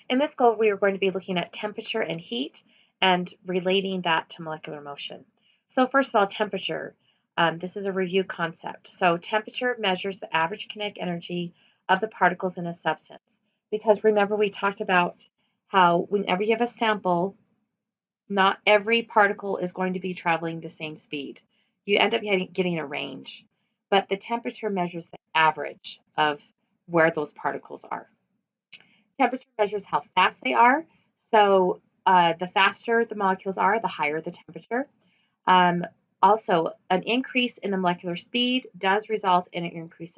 In this goal, we are going to be looking at temperature and heat and relating that to molecular motion. So first of all, temperature. This is a review concept. So temperature measures the average kinetic energy of the particles in a substance. Because remember, we talked about how whenever you have a sample, not every particle is going to be traveling the same speed. You end up getting a range, but the temperature measures the average of where those particles are. Temperature measures how fast they are. So the faster the molecules are, the higher the temperature. Um, Also, an increase in the molecular speed does result in an increase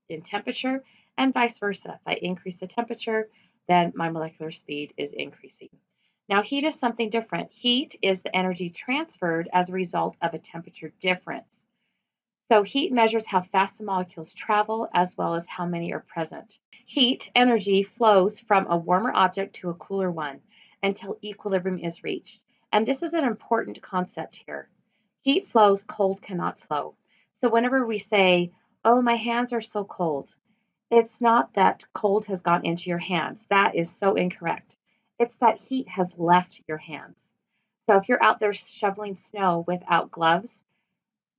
in temperature, and vice versa. If I increase the temperature, then my molecular speed is increasing. Now, heat is something different. Heat is the energy transferred as a result of a temperature difference. So heat measures how fast the molecules travel as well as how many are present. Heat energy flows from a warmer object to a cooler one until equilibrium is reached. And this is an important concept here. Heat flows, cold cannot flow. So whenever we say, oh, my hands are so cold, it's not that cold has gone into your hands. That is so incorrect. It's that heat has left your hands. So if you're out there shoveling snow without gloves,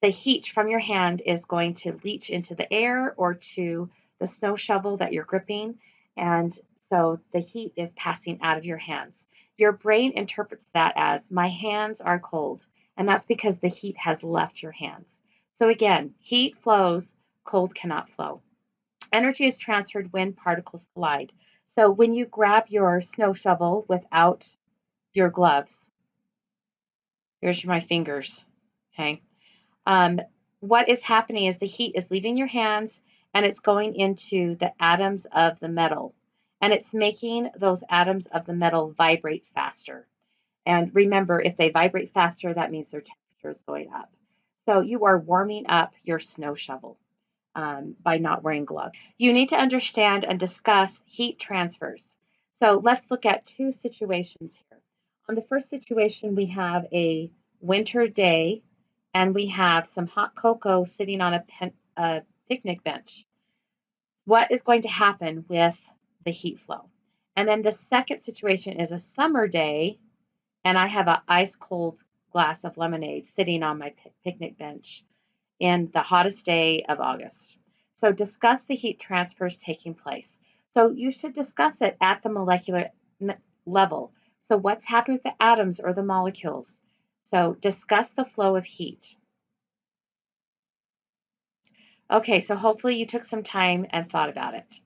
the heat from your hand is going to leach into the air or to the snow shovel that you're gripping. And so the heat is passing out of your hands. Your brain interprets that as my hands are cold. And that's because the heat has left your hands. So again, heat flows, cold cannot flow. Energy is transferred when particles collide. So when you grab your snow shovel without your gloves, here's my fingers, okay? um, what is happening is the heat is leaving your hands and it's going into the atoms of the metal. And it's making those atoms of the metal vibrate faster. And remember, if they vibrate faster, that means their temperature is going up. So you are warming up your snow shovel by not wearing gloves. You need to understand and discuss heat transfers. So let's look at two situations here. On the first situation, we have a winter day and we have some hot cocoa sitting on a picnic bench. What is going to happen with the heat flow? And then the second situation is a summer day and I have an ice cold glass of lemonade sitting on my picnic bench in the hottest day of August. So discuss the heat transfers taking place. So you should discuss it at the molecular level. So what's happening with the atoms or the molecules? So discuss the flow of heat. Okay, so hopefully you took some time and thought about it.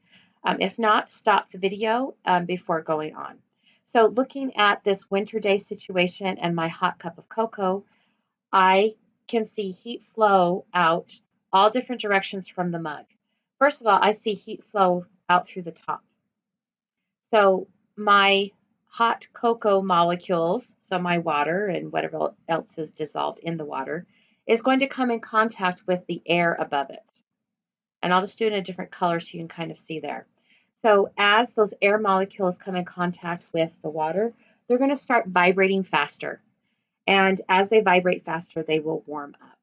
If not, stop the video before going on. So looking at this winter day situation and my hot cup of cocoa, I can see heat flow out all different directions from the mug. First of all, I see heat flow out through the top. So my hot cocoa molecules, so my water and whatever else is dissolved in the water, is going to come in contact with the air above it. And I'll just do it in a different color so you can kind of see there. So as those air molecules come in contact with the water, they're going to start vibrating faster. And as they vibrate faster, they will warm up.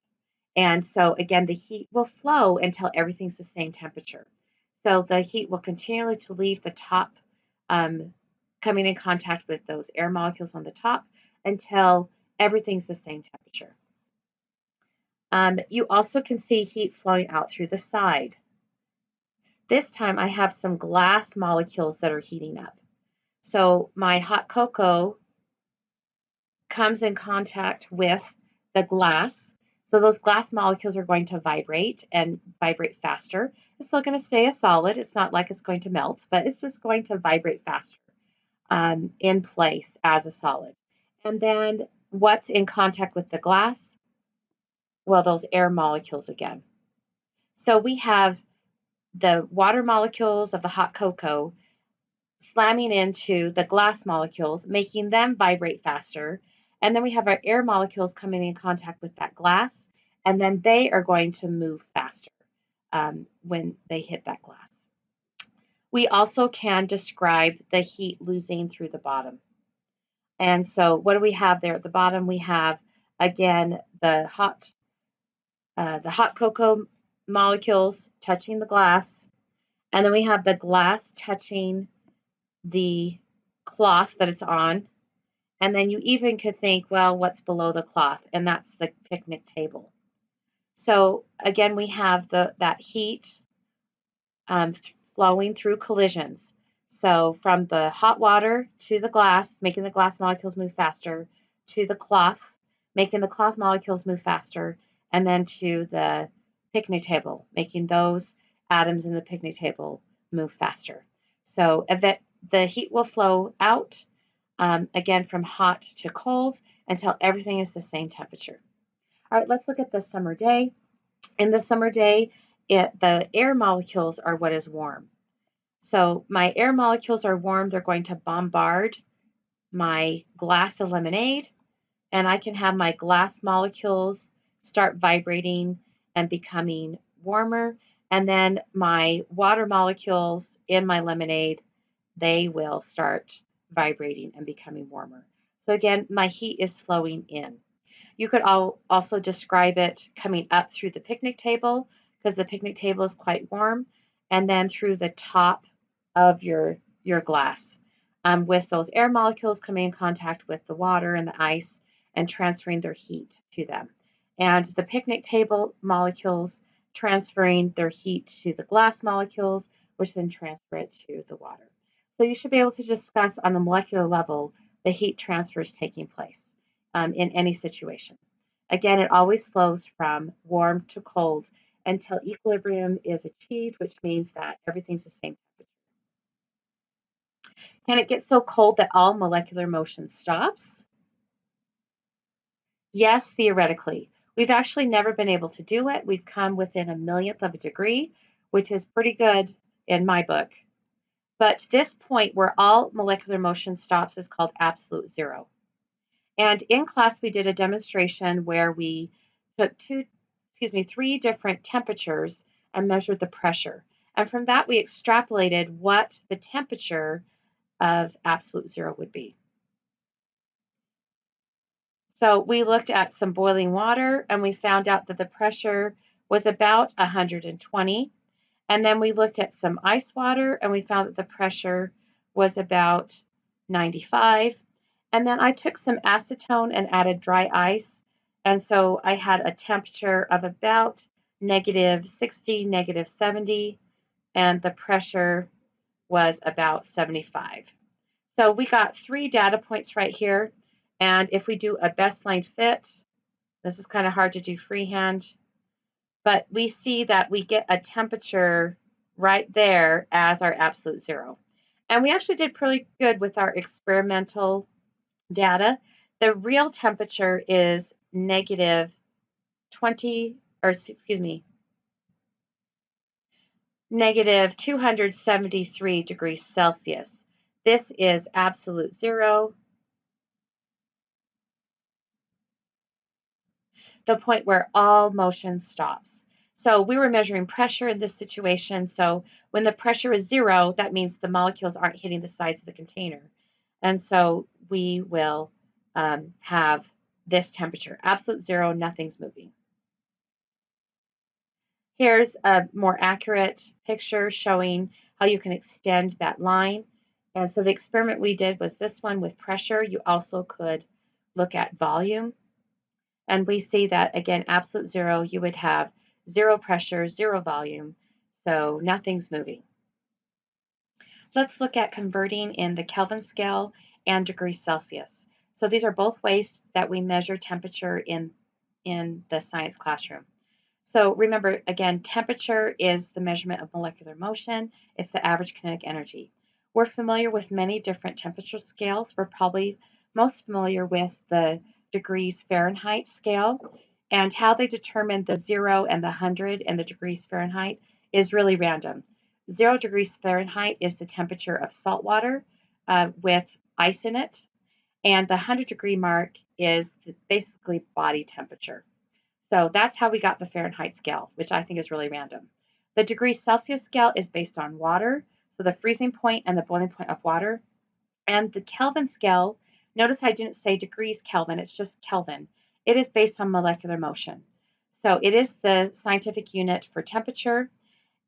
And so again, the heat will flow until everything's the same temperature. So the heat will continually to leave the top, coming in contact with those air molecules on the top until everything's the same temperature. You also can see heat flowing out through the side. This time I have some glass molecules that are heating up. So my hot cocoa comes in contact with the glass. So those glass molecules are going to vibrate and vibrate faster. It's still going to stay a solid. It's not like it's going to melt, but it's just going to vibrate faster in place as a solid. And then what's in contact with the glass? Well, those air molecules again. So we have the water molecules of the hot cocoa slamming into the glass molecules, making them vibrate faster. And then we have our air molecules coming in contact with that glass, and then they are going to move faster when they hit that glass. We also can describe the heat losing through the bottom. And so what do we have there at the bottom? We have, again, the hot cocoa molecules touching the glass, and then we have the glass touching the cloth that it's on. And then you even could think, well, what's below the cloth? And that's the picnic table. So again, we have that heat um, flowing through collisions. So from the hot water to the glass, making the glass molecules move faster, to the cloth, making the cloth molecules move faster, and then to the picnic table, making those atoms in the picnic table move faster. So the heat will flow out, again, from hot to cold until everything is the same temperature. All right, let's look at the summer day. In the summer day, the air molecules are what is warm. So my air molecules are warm. They're going to bombard my glass of lemonade, and I can have my glass molecules start vibrating and becoming warmer. And then my water molecules in my lemonade, they will start vibrating and becoming warmer. So again, my heat is flowing in. You could also describe it coming up through the picnic table because the picnic table is quite warm, and then through the top of your glass, with those air molecules coming in contact with the water and the ice and transferring their heat to them. And the picnic table molecules transferring their heat to the glass molecules, which then transfer it to the water. So you should be able to discuss on the molecular level the heat transfers taking place in any situation. Again, it always flows from warm to cold until equilibrium is achieved, which means that everything's the same temperature. Can it get so cold that all molecular motion stops? Yes, theoretically. We've actually never been able to do it. We've come within a millionth of a degree, which is pretty good in my book. But this point where all molecular motion stops is called absolute zero. And in class, we did a demonstration where we took three different temperatures and measured the pressure. And from that, we extrapolated what the temperature of absolute zero would be. So we looked at some boiling water and we found out that the pressure was about 120. And then we looked at some ice water and we found that the pressure was about 95. And then I took some acetone and added dry ice. And so I had a temperature of about -60, -70, and the pressure was about 75. So we got 3 data points right here. And if we do a best line fit, this is kind of hard to do freehand, but we see that we get a temperature right there as our absolute zero. And we actually did pretty good with our experimental data. The real temperature is negative 273 degrees Celsius. This is absolute zero, the point where all motion stops. So we were measuring pressure in this situation. So when the pressure is zero, that means the molecules aren't hitting the sides of the container. And so we will have this temperature, absolute zero, nothing's moving. Here's a more accurate picture showing how you can extend that line. And so the experiment we did was this one with pressure. You also could look at volume. And we see that, again, absolute zero, you would have zero pressure, zero volume, so nothing's moving. Let's look at converting in the Kelvin scale and degrees Celsius. So these are both ways that we measure temperature in the science classroom. So remember, again, temperature is the measurement of molecular motion. It's the average kinetic energy. We're familiar with many different temperature scales. We're probably most familiar with the degrees Fahrenheit scale, and how they determine the 0 and the 100 and the degrees Fahrenheit is really random. 0 degrees Fahrenheit is the temperature of salt water with ice in it, and the 100-degree mark is basically body temperature. So that's how we got the Fahrenheit scale, which I think is really random. The degrees Celsius scale is based on water, so the freezing point and the boiling point of water. And the Kelvin scale, notice I didn't say degrees Kelvin, it's just Kelvin. It is based on molecular motion. So it is the scientific unit for temperature,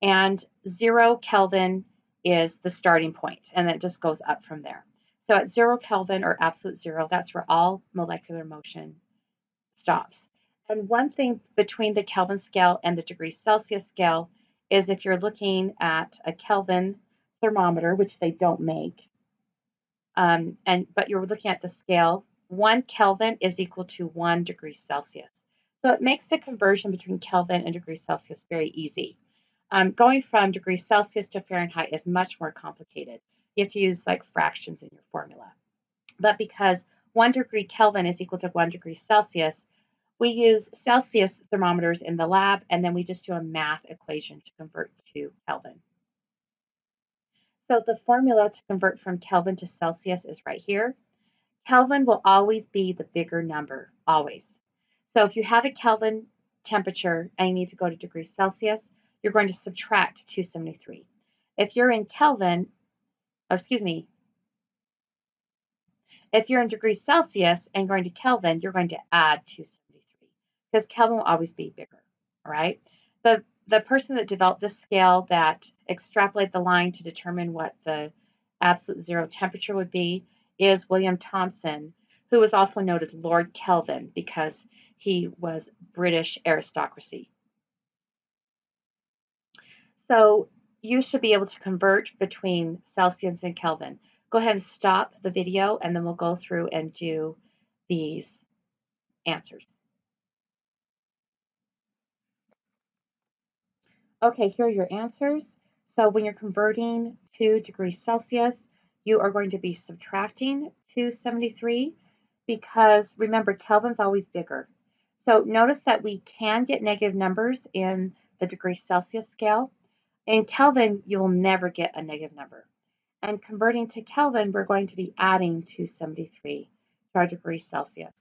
and 0 Kelvin is the starting point, and it just goes up from there. So at 0 Kelvin or absolute zero, that's where all molecular motion stops. And one thing between the Kelvin scale and the degree Celsius scale is if you're looking at a Kelvin thermometer, which they don't make, but you're looking at the scale, 1 Kelvin is equal to 1 degree Celsius. So it makes the conversion between Kelvin and degree Celsius very easy. Going from degree Celsius to Fahrenheit is much more complicated. You have to use like fractions in your formula. But because 1 degree Kelvin is equal to 1 degree Celsius, we use Celsius thermometers in the lab, and then we just do a math equation to convert to Kelvin. So the formula to convert from Kelvin to Celsius is right here. Kelvin will always be the bigger number, always. So if you have a Kelvin temperature and you need to go to degrees Celsius, you're going to subtract 273. If you're in Kelvin, excuse me, if you're in degrees Celsius and going to Kelvin, you're going to add 273 because Kelvin will always be bigger, all right? The person that developed this scale that extrapolated the line to determine what the absolute zero temperature would be is William Thomson, who was also known as Lord Kelvin because he was British aristocracy. So you should be able to convert between Celsius and Kelvin. Go ahead and stop the video and then we'll go through and do these answers. Okay, here are your answers. So when you're converting to degrees Celsius, you are going to be subtracting 273 because remember, Kelvin's always bigger. So notice that we can get negative numbers in the degree Celsius scale. In Kelvin, you will never get a negative number. And converting to Kelvin, we're going to be adding 273 to our degree Celsius.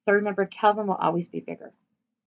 So remember, Kelvin will always be bigger.